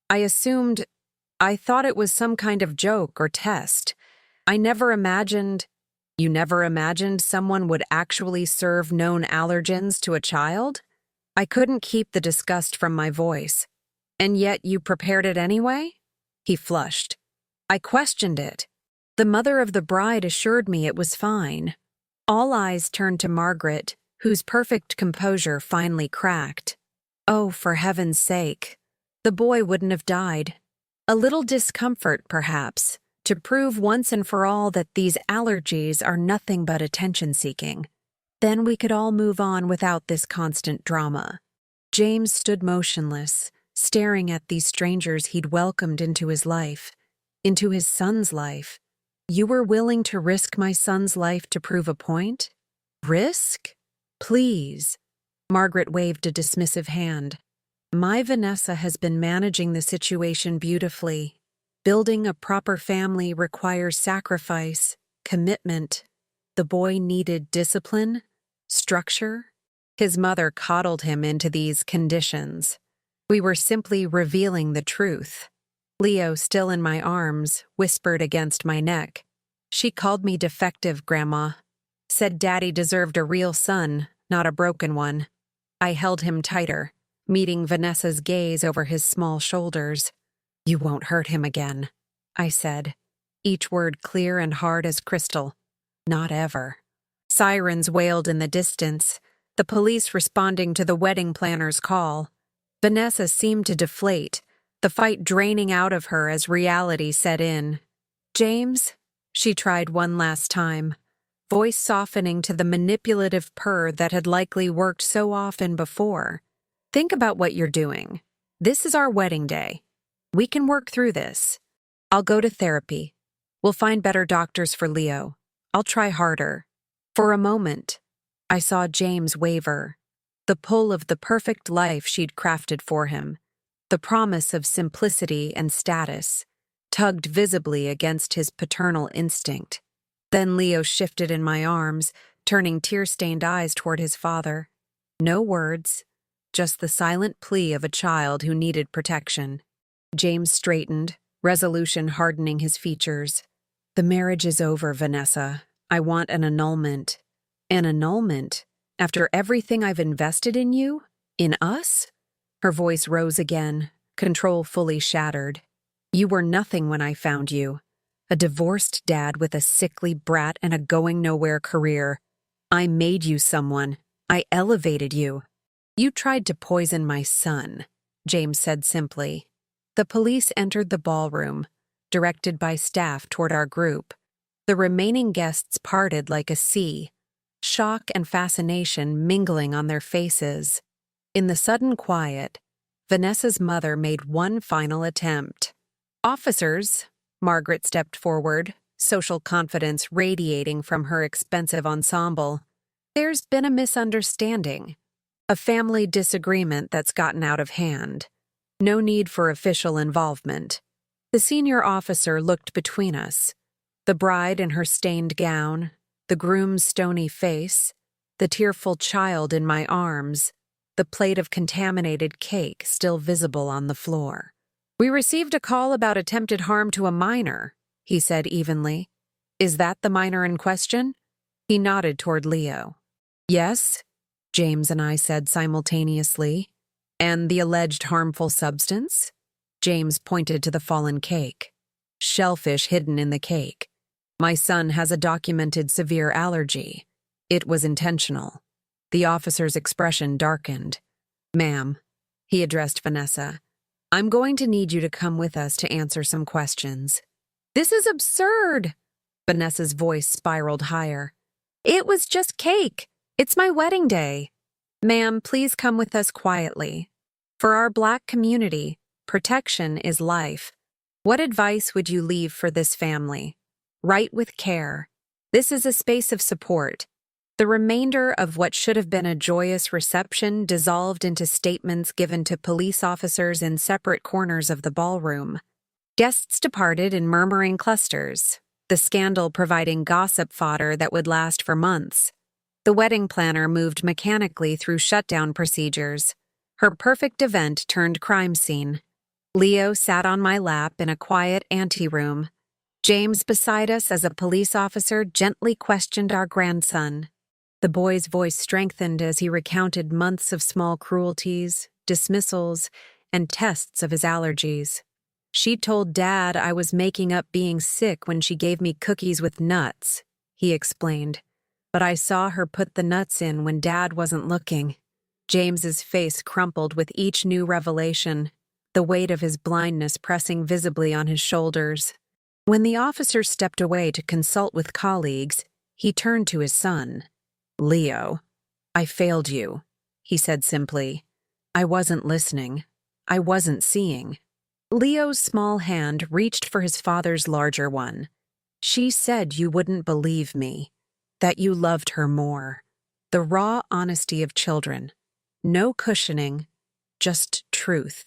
I thought it was some kind of joke or test. I never imagined—" "You never imagined someone would actually serve known allergens to a child?" I couldn't keep the disgust from my voice. "And yet you prepared it anyway?" He flushed. "I questioned it. The mother of the bride assured me it was fine." All eyes turned to Margaret, whose perfect composure finally cracked. "Oh, for heaven's sake. The boy wouldn't have died. A little discomfort, perhaps, to prove once and for all that these allergies are nothing but attention-seeking. Then we could all move on without this constant drama." James stood motionless, staring at these strangers he'd welcomed into his life, into his son's life. "You were willing to risk my son's life to prove a point? Risk? Please." Margaret waved a dismissive hand. "My Vanessa has been managing the situation beautifully. Building a proper family requires sacrifice, commitment. The boy needed discipline, structure." His mother coddled him into these conditions. We were simply revealing the truth. Leo, still in my arms, whispered against my neck. "She called me defective, Grandma. Said Daddy deserved a real son, not a broken one." I held him tighter, meeting Vanessa's gaze over his small shoulders. "You won't hurt him again," I said, each word clear and hard as crystal. "Not ever." Sirens wailed in the distance, the police responding to the wedding planner's call. Vanessa seemed to deflate, the fight draining out of her as reality set in. "James?" she tried one last time, voice softening to the manipulative purr that had likely worked so often before. "Think about what you're doing. This is our wedding day. We can work through this. I'll go to therapy. We'll find better doctors for Leo. I'll try harder." For a moment, I saw James waver. The pull of the perfect life she'd crafted for him, the promise of simplicity and status, tugged visibly against his paternal instinct. Then Leo shifted in my arms, turning tear-stained eyes toward his father. No words, just the silent plea of a child who needed protection. James straightened, resolution hardening his features. "The marriage is over, Vanessa. I want an annulment." "An annulment? After everything I've invested in you? In us?" Her voice rose again, control fully shattered. "You were nothing when I found you. A divorced dad with a sickly brat and a going-nowhere career. I made you someone. I elevated you." "You tried to poison my son," James said simply. The police entered the ballroom, directed by staff toward our group. The remaining guests parted like a sea, shock and fascination mingling on their faces. In the sudden quiet, Vanessa's mother made one final attempt. "Officers," Margaret stepped forward, social confidence radiating from her expensive ensemble. "There's been a misunderstanding. A family disagreement that's gotten out of hand. No need for official involvement." The senior officer looked between us. The bride in her stained gown, the groom's stony face, the tearful child in my arms, the plate of contaminated cake still visible on the floor. "We received a call about attempted harm to a minor," he said evenly. "Is that the minor in question?" He nodded toward Leo. "Yes," James and I said simultaneously. "And the alleged harmful substance?" James pointed to the fallen cake. "Shellfish hidden in the cake. My son has a documented severe allergy. It was intentional." The officer's expression darkened. "Ma'am," he addressed Vanessa, "I'm going to need you to come with us to answer some questions." "This is absurd!" Vanessa's voice spiraled higher. "It was just cake. It's my wedding day." "Ma'am, please come with us quietly. For our Black community, protection is life. What advice would you leave for this family? Write with care. This is a space of support." The remainder of what should have been a joyous reception dissolved into statements given to police officers in separate corners of the ballroom. Guests departed in murmuring clusters, the scandal providing gossip fodder that would last for months. The wedding planner moved mechanically through shutdown procedures. Her perfect event turned crime scene. Leo sat on my lap in a quiet anteroom. James beside us as a police officer gently questioned our grandson. The boy's voice strengthened as he recounted months of small cruelties, dismissals, and tests of his allergies. "She told Dad I was making up being sick when she gave me cookies with nuts," he explained. "But I saw her put the nuts in when Dad wasn't looking." James's face crumpled with each new revelation, the weight of his blindness pressing visibly on his shoulders. When the officer stepped away to consult with colleagues, he turned to his son. "Leo, I failed you," he said simply. "I wasn't listening. I wasn't seeing." Leo's small hand reached for his father's larger one. "She said you wouldn't believe me, that you loved her more." The raw honesty of children. No cushioning, just truth.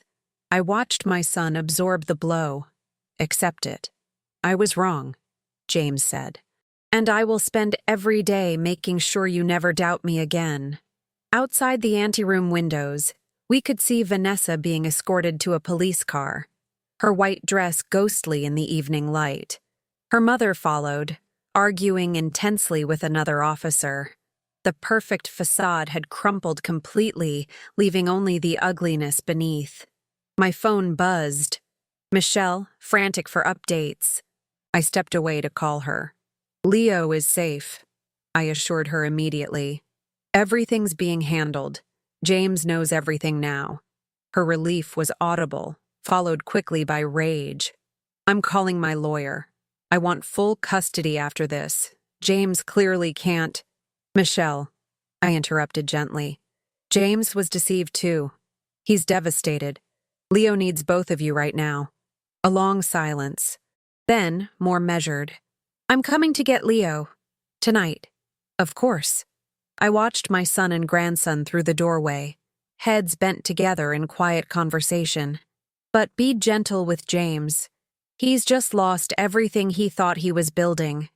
I watched my son absorb the blow, accept it. "I was wrong," James said. "And I will spend every day making sure you never doubt me again." Outside the anteroom windows, we could see Vanessa being escorted to a police car, her white dress ghostly in the evening light. Her mother followed, arguing intensely with another officer. The perfect facade had crumpled completely, leaving only the ugliness beneath. My phone buzzed. Michelle, frantic for updates. I stepped away to call her. "Leo is safe," I assured her immediately. "Everything's being handled. James knows everything now." Her relief was audible, followed quickly by rage. "I'm calling my lawyer. I want full custody after this. James clearly can't—" "Michelle," I interrupted gently. "James was deceived too. He's devastated. Leo needs both of you right now." A long silence. Then, more measured. "I'm coming to get Leo. Tonight." "Of course." I watched my son and grandson through the doorway, heads bent together in quiet conversation. "But be gentle with James. He's just lost everything he thought he was building."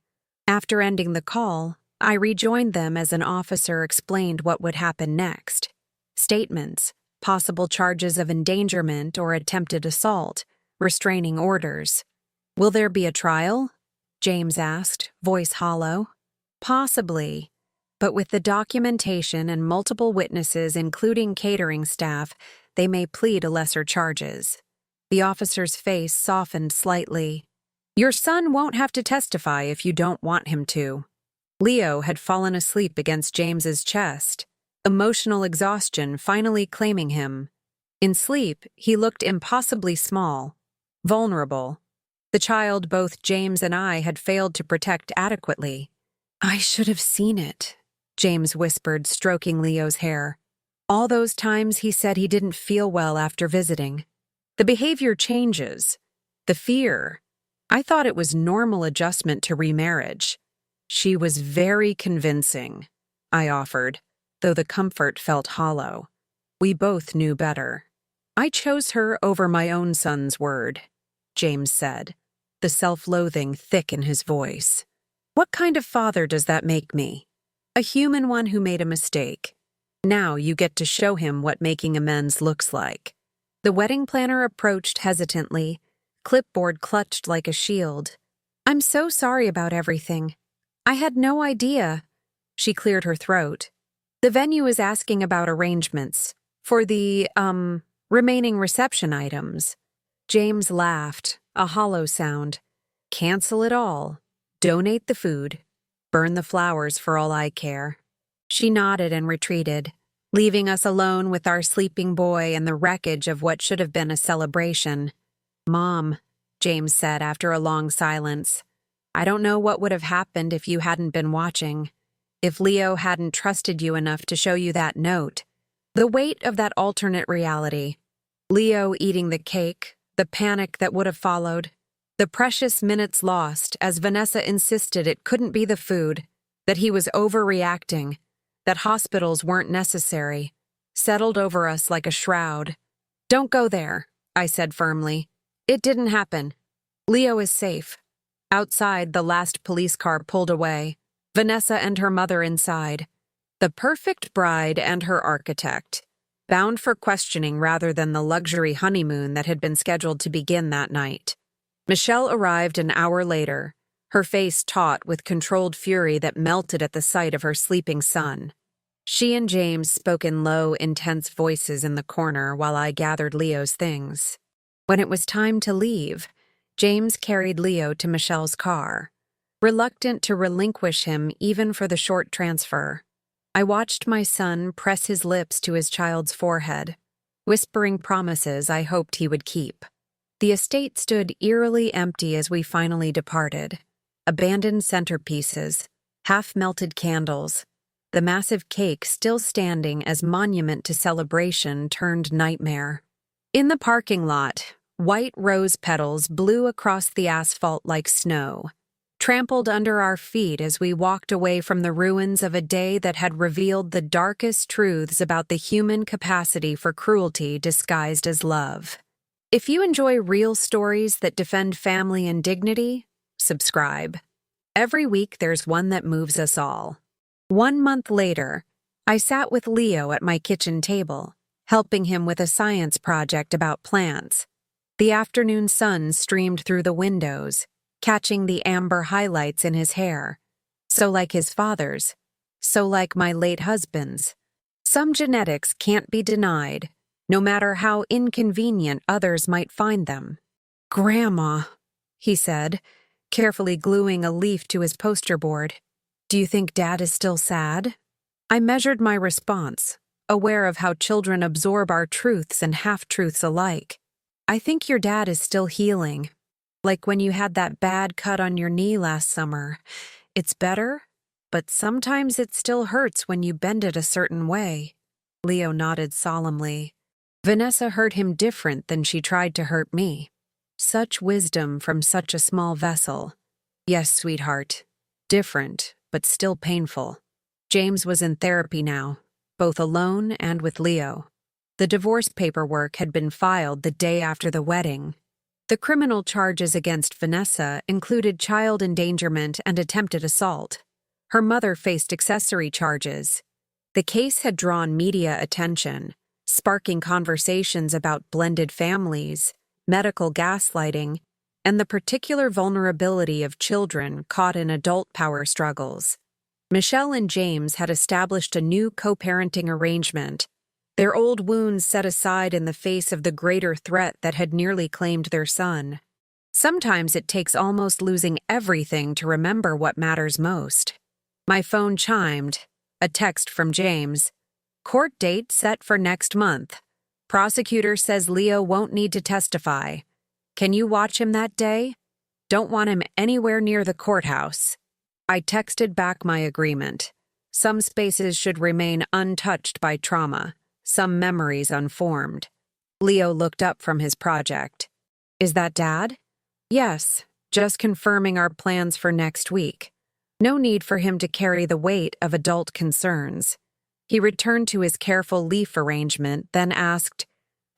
After ending the call, I rejoined them as an officer explained what would happen next. Statements, possible charges of endangerment or attempted assault, restraining orders. "Will there be a trial?" James asked, voice hollow. "Possibly, but with the documentation and multiple witnesses, including catering staff, they may plead to lesser charges." The officer's face softened slightly. "Your son won't have to testify if you don't want him to." Leo had fallen asleep against James's chest, emotional exhaustion finally claiming him. In sleep, he looked impossibly small, vulnerable. The child both James and I had failed to protect adequately. "I should have seen it," James whispered, stroking Leo's hair. "All those times he said he didn't feel well after visiting. The behavior changes. The fear. I thought it was normal adjustment to remarriage." "She was very convincing," I offered, though the comfort felt hollow. We both knew better. "I chose her over my own son's word," James said, the self-loathing thick in his voice. "What kind of father does that make me?" A human one who made a mistake. Now you get to show him what making amends looks like. The wedding planner approached hesitantly, clipboard clutched like a shield. I'm so sorry about everything. I had no idea. She cleared her throat. The venue is asking about arrangements for the, remaining reception items. James laughed, a hollow sound. Cancel it all. Donate the food. Burn the flowers for all I care. She nodded and retreated, leaving us alone with our sleeping boy and the wreckage of what should have been a celebration. Mom, James said after a long silence, I don't know what would have happened if you hadn't been watching. If Leo hadn't trusted you enough to show you that note. The weight of that alternate reality. Leo eating the cake, the panic that would have followed. The precious minutes lost as Vanessa insisted it couldn't be the food, that he was overreacting, that hospitals weren't necessary, settled over us like a shroud. Don't go there, I said firmly. It didn't happen. Leo is safe. Outside, the last police car pulled away. Vanessa and her mother inside. The perfect bride and her architect, bound for questioning rather than the luxury honeymoon that had been scheduled to begin that night. Michelle arrived an hour later, her face taut with controlled fury that melted at the sight of her sleeping son. She and James spoke in low, intense voices in the corner while I gathered Leo's things. When it was time to leave, James carried Leo to Michelle's car, reluctant to relinquish him even for the short transfer. I watched my son press his lips to his child's forehead, whispering promises I hoped he would keep. The estate stood eerily empty as we finally departed. Abandoned centerpieces, half-melted candles, the massive cake still standing as monument to celebration turned nightmare. In the parking lot, white rose petals blew across the asphalt like snow, trampled under our feet as we walked away from the ruins of a day that had revealed the darkest truths about the human capacity for cruelty disguised as love. If you enjoy real stories that defend family and dignity, subscribe. Every week there's one that moves us all. 1 month later, I sat with Leo at my kitchen table, helping him with a science project about plants. The afternoon sun streamed through the windows, catching the amber highlights in his hair. So like his father's, so like my late husband's. Some genetics can't be denied, no matter how inconvenient others might find them. Grandma, he said, carefully gluing a leaf to his poster board. Do you think Dad is still sad? I measured my response, aware of how children absorb our truths and half-truths alike. I think your dad is still healing. Like when you had that bad cut on your knee last summer. It's better, but sometimes it still hurts when you bend it a certain way. Leo nodded solemnly. Vanessa hurt him different than she tried to hurt me. Such wisdom from such a small vessel. Yes, sweetheart. Different, but still painful. James was in therapy now, both alone and with Leo. The divorce paperwork had been filed the day after the wedding. The criminal charges against Vanessa included child endangerment and attempted assault. Her mother faced accessory charges. The case had drawn media attention, sparking conversations about blended families, medical gaslighting, and the particular vulnerability of children caught in adult power struggles. Michelle and James had established a new co-parenting arrangement, their old wounds set aside in the face of the greater threat that had nearly claimed their son. Sometimes it takes almost losing everything to remember what matters most. My phone chimed, a text from James. Court date set for next month. Prosecutor says Leo won't need to testify. Can you watch him that day? Don't want him anywhere near the courthouse. I texted back my agreement. Some spaces should remain untouched by trauma, some memories unformed. Leo looked up from his project. Is that Dad? Yes, just confirming our plans for next week. No need for him to carry the weight of adult concerns. He returned to his careful leaf arrangement, then asked,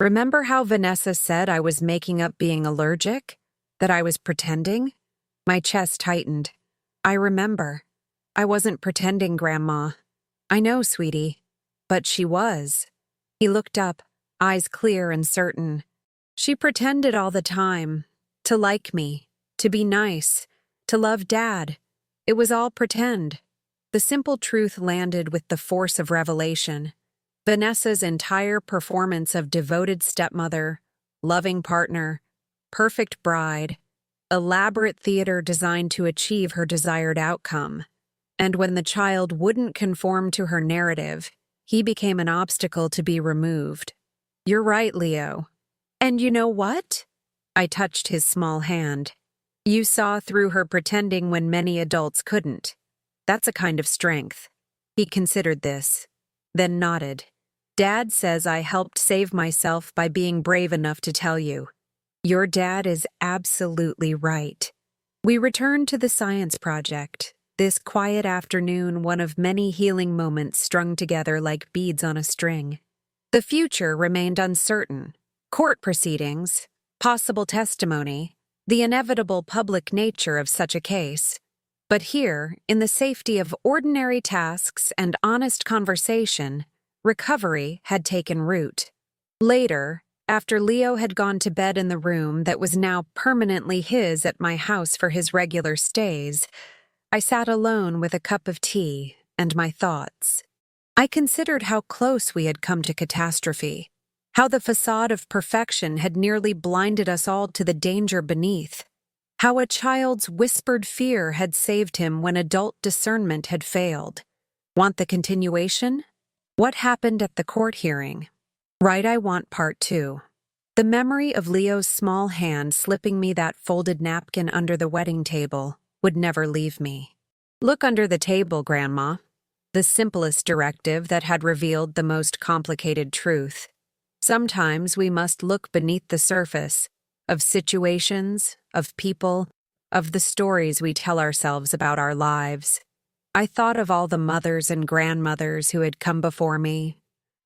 Remember how Vanessa said I was making up being allergic? That I was pretending? My chest tightened. I remember. I wasn't pretending, Grandma. I know, sweetie. But she was. He looked up, eyes clear and certain. She pretended all the time. To like me, to be nice, to love Dad. It was all pretend. The simple truth landed with the force of revelation. Vanessa's entire performance of devoted stepmother, loving partner, perfect bride, elaborate theater designed to achieve her desired outcome. And when the child wouldn't conform to her narrative, he became an obstacle to be removed. You're right, Leo. And you know what? I touched his small hand. You saw through her pretending when many adults couldn't. That's a kind of strength. He considered this, then nodded. Dad says I helped save myself by being brave enough to tell you. Your dad is absolutely right. We returned to the science project. This quiet afternoon, one of many healing moments strung together like beads on a string. The future remained uncertain. Court proceedings, possible testimony, the inevitable public nature of such a case. But here, in the safety of ordinary tasks and honest conversation, recovery had taken root. Later, after Leo had gone to bed in the room that was now permanently his at my house for his regular stays, I sat alone with a cup of tea and my thoughts. I considered how close we had come to catastrophe, how the facade of perfection had nearly blinded us all to the danger beneath, how a child's whispered fear had saved him when adult discernment had failed. Want the continuation? What happened at the court hearing? Right, I want part 2. The memory of Leo's small hand slipping me that folded napkin under the wedding table would never leave me. Look under the table, Grandma. The simplest directive that had revealed the most complicated truth. Sometimes we must look beneath the surface of situations, of people, of the stories we tell ourselves about our lives. I thought of all the mothers and grandmothers who had come before me,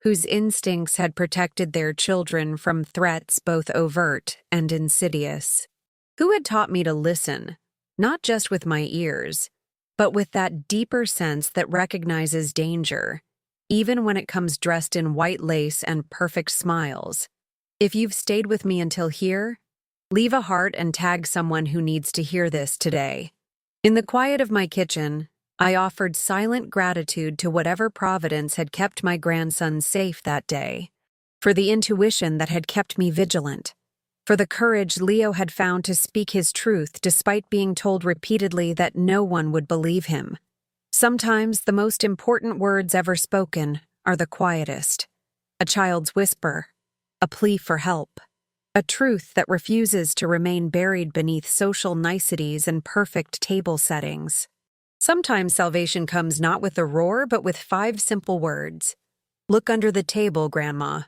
whose instincts had protected their children from threats both overt and insidious, who had taught me to listen, not just with my ears, but with that deeper sense that recognizes danger, even when it comes dressed in white lace and perfect smiles. If you've stayed with me until here, leave a heart and tag someone who needs to hear this today. In the quiet of my kitchen, I offered silent gratitude to whatever providence had kept my grandson safe that day, for the intuition that had kept me vigilant, for the courage Leo had found to speak his truth despite being told repeatedly that no one would believe him. Sometimes the most important words ever spoken are the quietest. A child's whisper, a plea for help, a truth that refuses to remain buried beneath social niceties and perfect table settings. Sometimes salvation comes not with a roar, but with 5 simple words. Look under the table, Grandma.